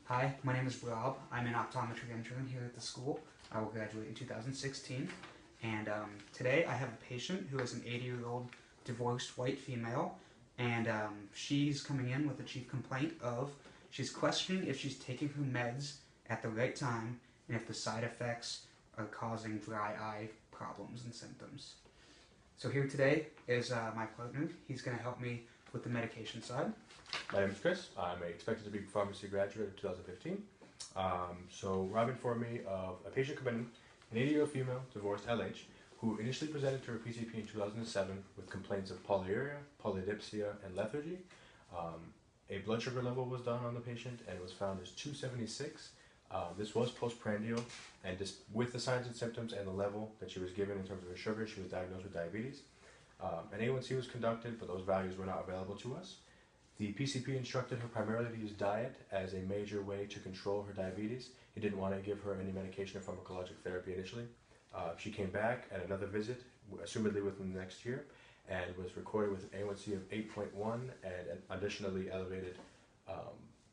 Hi, my name is Rob. I'm an optometry intern here at the school. I will graduate in 2016. And today I have a patient who is an 80-year-old divorced white female. And she's coming in with a chief complaint of she's questioning if she's taking her meds at the right time and if the side effects are causing dry eye problems and symptoms. So here today is my partner. He's going to help me with the medication side. My name is Chris. I'm expected to be a pharmacy graduate in 2015. So Rob informed me of a patient coming in, an 80-year-old female, divorced LH, who initially presented to her PCP in 2007 with complaints of polyuria, polydipsia, and lethargy. A blood sugar level was done on the patient and it was found as 276. This was postprandial, and just with the signs and symptoms and the level that she was given in terms of her sugar, she was diagnosed with diabetes. An A1C was conducted, but those values were not available to us. The PCP instructed her primarily to use diet as a major way to control her diabetes. He didn't want to give her any medication or pharmacologic therapy initially. She came back at another visit, assumedly within the next year, and was recorded with an A1C of 8.1 and an additionally elevated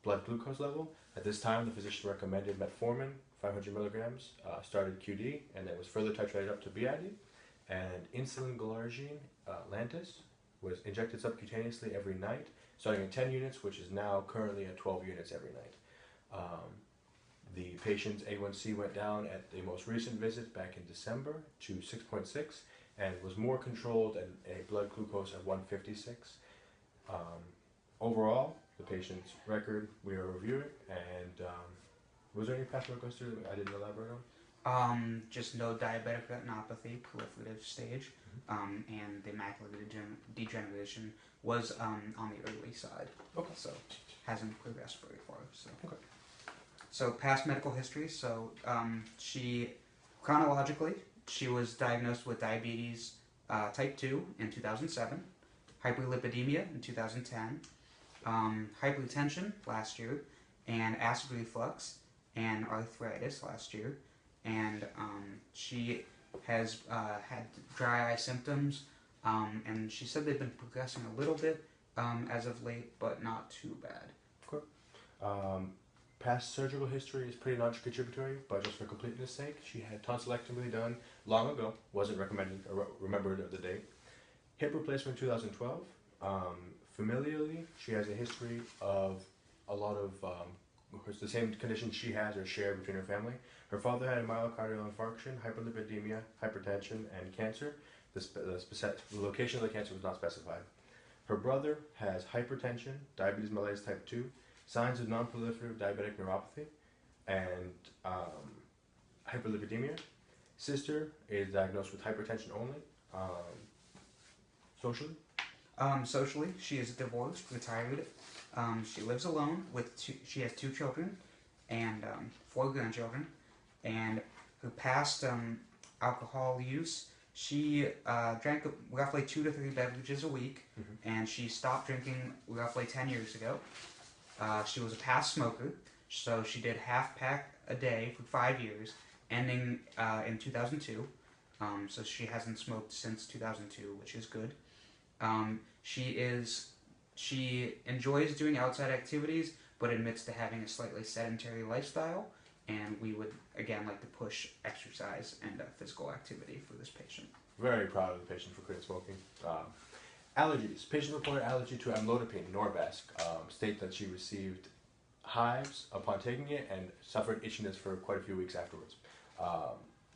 blood glucose level. At this time, the physician recommended metformin, 500 milligrams, started QD, and it was further titrated up to BID. And insulin glargine, Lantus, was injected subcutaneously every night, starting at 10 units, which is now currently at 12 units every night. The patient's A1C went down at the most recent visit back in December to 6.6 and was more controlled at a blood glucose of 156. Overall, the patient's record we are reviewing, and was there any pathological history I didn't elaborate on? Just no diabetic retinopathy, proliferative stage, and the macular degeneration was on the early side. Okay. So hasn't progressed very far. So Okay. So past medical history. So she chronologically she was diagnosed with diabetes type 2 in 2007, hyperlipidemia in 2010, hypertension last year, and acid reflux and arthritis last year. And she has had dry eye symptoms, and she said they've been progressing a little bit as of late, but not too bad. Okay. Past surgical history is pretty non-contributory, but just for completeness sake, she had tonsillectomy done long ago, wasn't recommended or remembered of the date. Hip replacement in 2012. Familially, she has a history of a lot of the same conditions she has or share between her family. Her father had a myocardial infarction, hyperlipidemia, hypertension, and cancer. The location of the cancer was not specified. Her brother has hypertension, diabetes mellitus type 2, signs of non-proliferative diabetic neuropathy, and hyperlipidemia. Sister is diagnosed with hypertension only. Socially? Socially, she is divorced, retired. She lives alone with she has 2 children and 4 grandchildren. And her past alcohol use, she drank roughly 2 to 3 beverages a week, and she stopped drinking roughly 10 years ago. She was a past smoker, so she did half pack a day for 5 years, ending in 2002. So she hasn't smoked since 2002, which is good. She enjoys doing outside activities, but admits to having a slightly sedentary lifestyle, and we would, again, like to push exercise and physical activity for this patient. Very proud of the patient for quitting smoking. Allergies. Patient reported allergy to amlodipine, Norvasc. State that she received hives upon taking it and suffered itchiness for quite a few weeks afterwards.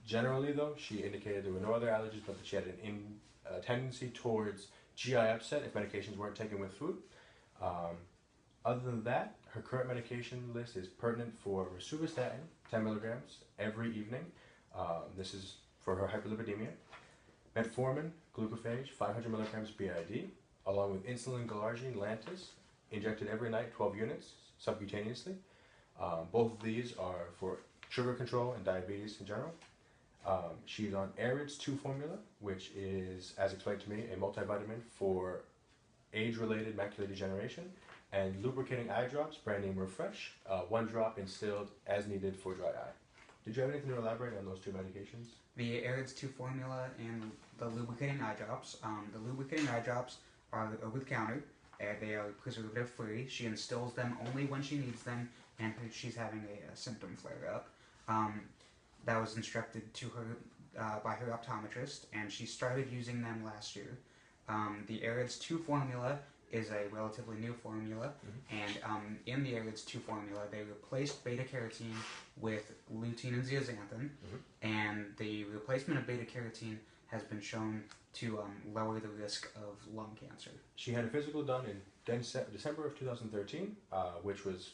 Generally, though, she indicated there were no other allergies, but that she had a tendency towards GI upset if medications weren't taken with food. Other than that, her current medication list is pertinent for rosuvastatin, 10 milligrams every evening. This is for her hyperlipidemia. Metformin, glucophage, 500 milligrams BID, along with insulin glargine, Lantus, injected every night, 12 units, subcutaneously. Both of these are for sugar control and diabetes in general. She's on ARIDS 2 formula, which is, as explained to me, a multivitamin for age-related macular degeneration, and lubricating eye drops, brand name Refresh, 1 drop instilled as needed for dry eye. Did you have anything to elaborate on those 2 medications? The ARIDS 2 formula and the lubricating eye drops. The lubricating eye drops are over the counter. They are preservative free. She instills them only when she needs them and she's having a symptom flare up. That was instructed to her by her optometrist, and she started using them last year. The AREDS 2 formula is a relatively new formula, and in the AREDS 2 formula, they replaced beta carotene with lutein and zeaxanthin, and the replacement of beta carotene has been shown to lower the risk of lung cancer. She had a physical done in December of 2013, which was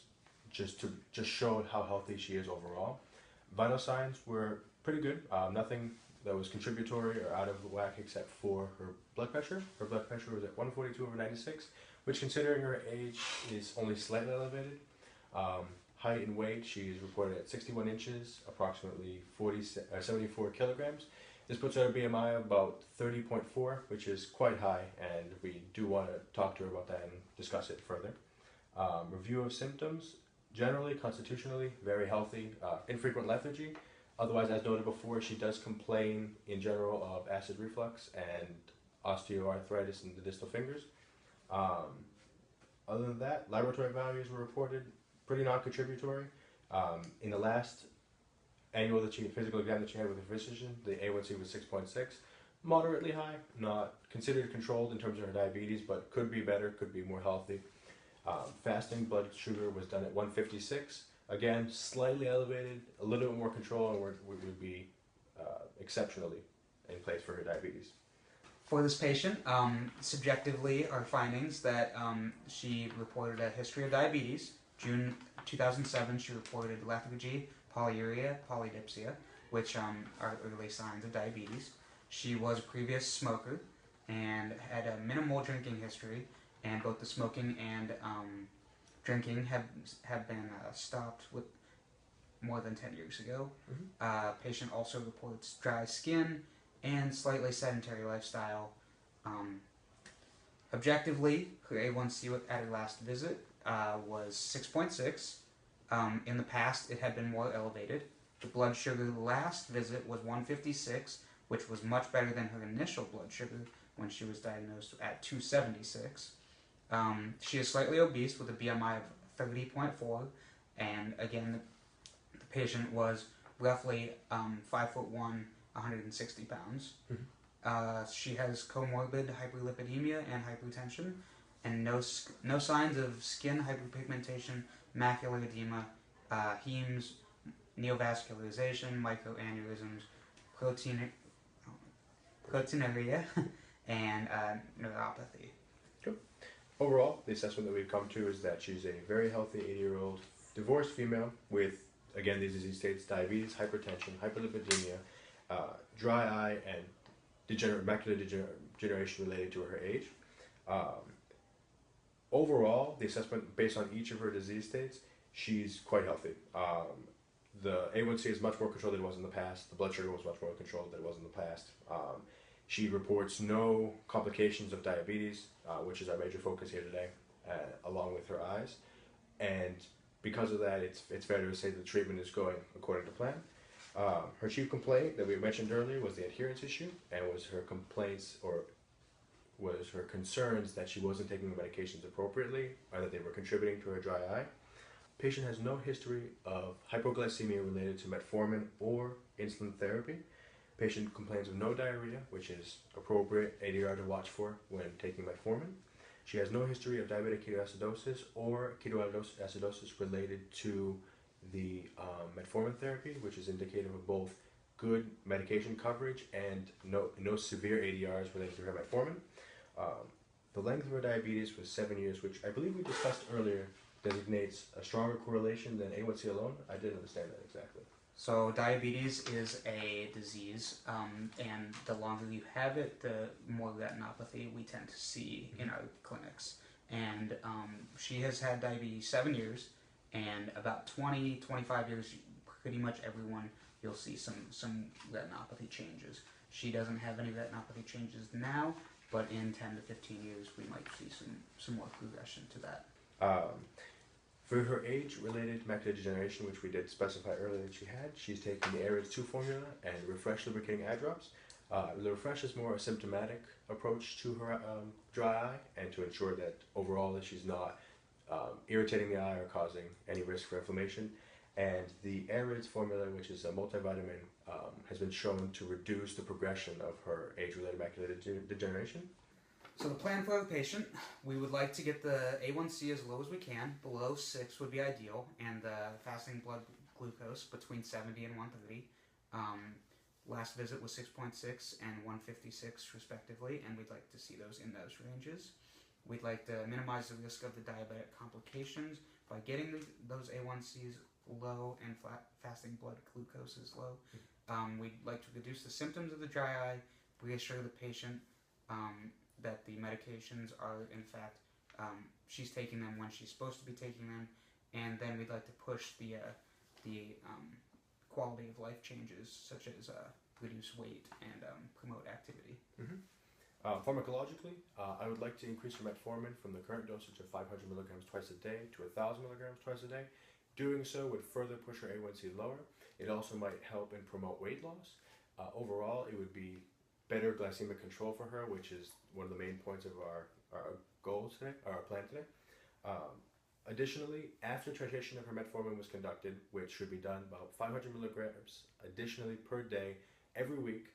just showed how healthy she is overall. Vital signs were pretty good. Nothing that was contributory or out of whack except for her blood pressure. Her blood pressure was at 142/96, which, considering her age, is only slightly elevated. Height and weight, she is reported at 61 inches, approximately 74 kilograms. This puts her at a BMI of about 30.4, which is quite high, and we do want to talk to her about that and discuss it further. Review of symptoms, generally, constitutionally, very healthy. Infrequent lethargy. Otherwise, as noted before, she does complain in general of acid reflux and osteoarthritis in the distal fingers. Other than that, laboratory values were reported pretty non-contributory. In the last annual physical exam that she had with her physician, the A1C was 6.6, moderately high, not considered controlled in terms of her diabetes, but could be better, could be more healthy. Fasting blood sugar was done at 156. Again, slightly elevated, a little bit more control, and would be exceptionally in place for her diabetes. For this patient, subjectively, our findings that she reported a history of diabetes. June 2007, she reported lethargy, polyuria, polydipsia, which are early signs of diabetes. She was a previous smoker and had a minimal drinking history, and both the smoking and drinking have been stopped with more than 10 years ago. Patient also reports dry skin and slightly sedentary lifestyle. Objectively, her A1C at her last visit was 6.6. In the past, it had been more elevated. The blood sugar last visit was 156, which was much better than her initial blood sugar when she was diagnosed at 276. She is slightly obese with a BMI of 30.4, and again, the patient was roughly 5'1", 160 pounds. She has comorbid hyperlipidemia and hypertension, and no signs of skin hyperpigmentation, macular edema, hemes, neovascularization, microaneurysms, proteinuria, and neuropathy. Overall, the assessment that we've come to is that she's a very healthy 80-year-old divorced female with, again, these disease states: diabetes, hypertension, hyperlipidemia, dry eye, and macular degeneration related to her age. Overall, the assessment based on each of her disease states, she's quite healthy. The A1C is much more controlled than it was in the past. The blood sugar was much more controlled than it was in the past. She reports no complications of diabetes, which is our major focus here today, along with her eyes. And because of that, it's fair to say the treatment is going according to plan. Her chief complaint that we mentioned earlier was the adherence issue, and was her concerns that she wasn't taking the medications appropriately, or that they were contributing to her dry eye. Patient has no history of hypoglycemia related to metformin or insulin therapy. Patient complains of no diarrhea, which is appropriate ADR to watch for when taking metformin. She has no history of diabetic ketoacidosis or ketoacidosis related to the metformin therapy, which is indicative of both good medication coverage and no severe ADRs related to her metformin. The length of her diabetes was 7 years, which I believe we discussed earlier designates a stronger correlation than A1C alone. I didn't understand that exactly. So diabetes is a disease, and the longer you have it, the more retinopathy we tend to see in our clinics. And she has had diabetes 7 years, and about 20-25 years, pretty much everyone, you'll see some retinopathy changes. She doesn't have any retinopathy changes now, but in 10 to 15 years, we might see some more progression to that. For her age-related macular degeneration, which we did specify earlier that she had, she's taking the AREDS 2 formula and Refresh lubricating eye drops. The Refresh is more a symptomatic approach to her dry eye, and to ensure that overall that she's not irritating the eye or causing any risk for inflammation. And the ARIDS formula, which is a multivitamin, has been shown to reduce the progression of her age-related macular degeneration. So the plan for the patient, we would like to get the A1C as low as we can. Below 6 would be ideal, and the fasting blood glucose between 70 and 130. Last visit was 6.6 and 156 respectively, and we'd like to see those in those ranges. We'd like to minimize the risk of the diabetic complications by getting those A1Cs low and fasting blood glucose is low. We'd like to reduce the symptoms of the dry eye, reassure the patient that the medications are, in fact, she's taking them when she's supposed to be taking them, and then we'd like to push the quality of life changes, such as reduce weight and promote activity. Pharmacologically, I would like to increase her metformin from the current dosage of 500 milligrams twice a day to 1,000 milligrams twice a day. Doing so would further push her A1C lower. It also might help and promote weight loss. Overall, it would be better glycemic control for her, which is one of the main points of our goals today, our plan today. Additionally, after titration of her metformin was conducted, which should be done about 500 milligrams additionally per day every week,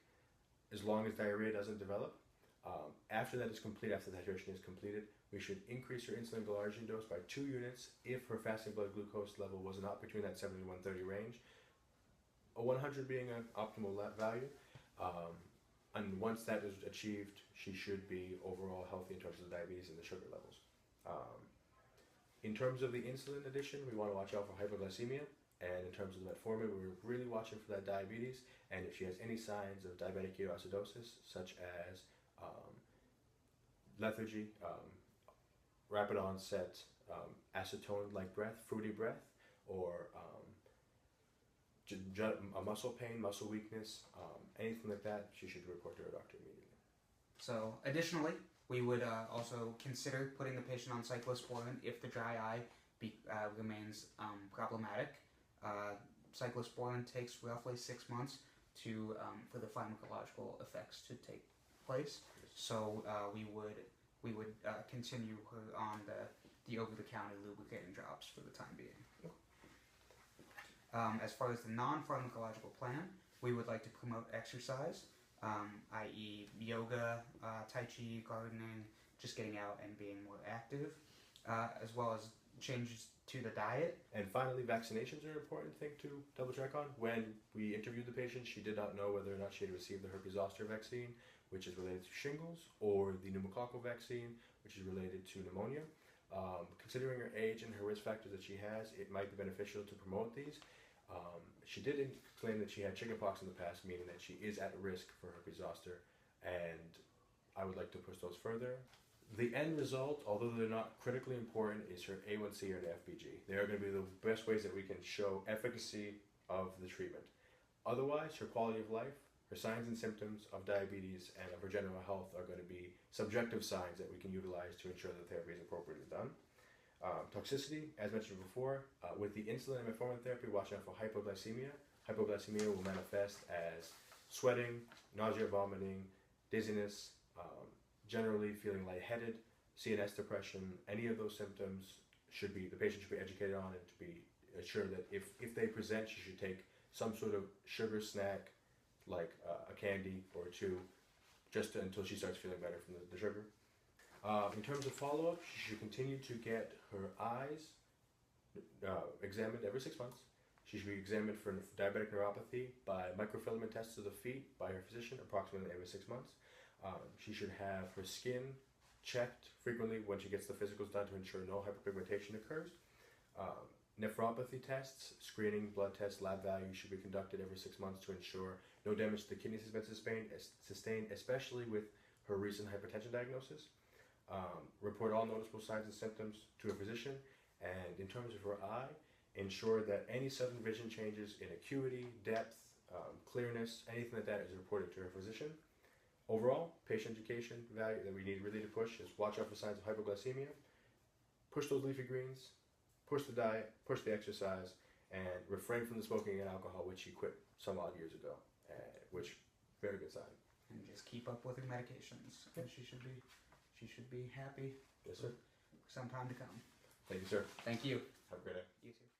as long as diarrhea doesn't develop. After that is complete, after the titration is completed, we should increase her insulin glargine dose by 2 units if her fasting blood glucose level was not between that 70 to 130 range. A 100 being an optimal value. And once that is achieved, she should be overall healthy in terms of the diabetes and the sugar levels. In terms of the insulin addition, we want to watch out for hypoglycemia. And in terms of the metformin, we're really watching for that diabetes. And if she has any signs of diabetic ketoacidosis, such as lethargy, rapid onset, acetone-like breath, fruity breath, or a muscle pain, muscle weakness, anything like that, she should report to her doctor immediately. So, additionally, we would also consider putting the patient on cyclosporin if the dry eye remains problematic. Cyclosporin takes roughly 6 months for the pharmacological effects to take place. So we would continue her on the over-the-counter lubricating drops for the time being. As far as the non-pharmacological plan, we would like to promote exercise, i.e. yoga, tai chi, gardening, just getting out and being more active, as well as changes to the diet. And finally, vaccinations are an important thing to double check on. When we interviewed the patient, she did not know whether or not she had received the herpes zoster vaccine, which is related to shingles, or the pneumococcal vaccine, which is related to pneumonia. Considering her age and her risk factors that she has, it might be beneficial to promote these. She did claim that she had chickenpox in the past, meaning that she is at risk for herpes zoster, and I would like to push those further. The end result, although they're not critically important, is her A1C or the FBG. They are going to be the best ways that we can show efficacy of the treatment. Otherwise, her quality of life, her signs and symptoms of diabetes, and of her general health are going to be subjective signs that we can utilize to ensure that therapy is appropriately done. Toxicity, as mentioned before, with the insulin and metformin therapy, watch out for hypoglycemia. Hypoglycemia will manifest as sweating, nausea, vomiting, dizziness, generally feeling lightheaded, CNS depression. Any of those symptoms the patient should be educated on, and to be assured that if they present, she should take some sort of sugar snack, like a candy or two, just until she starts feeling better from the sugar. In terms of follow-up, she should continue to get her eyes examined every 6 months. She should be examined for diabetic neuropathy by microfilament tests of the feet by her physician approximately every 6 months. She should have her skin checked frequently when she gets the physicals done to ensure no hyperpigmentation occurs. Nephropathy tests, screening, blood tests, lab values should be conducted every 6 months to ensure no damage to the kidneys has been sustained, especially with her recent hypertension diagnosis. Report all noticeable signs and symptoms to a physician, and in terms of her eye, ensure that any sudden vision changes in acuity, depth, clearness, anything like that is reported to her physician. Overall, patient education value that we need really to push is watch out for signs of hypoglycemia, push those leafy greens, push the diet, push the exercise, and refrain from the smoking and alcohol, which she quit some odd years ago, which very good sign. And just keep up with her medications, and she should be happy. Yes, sir. For some time to come. Thank you, sir. Thank you. Have a great day. You too.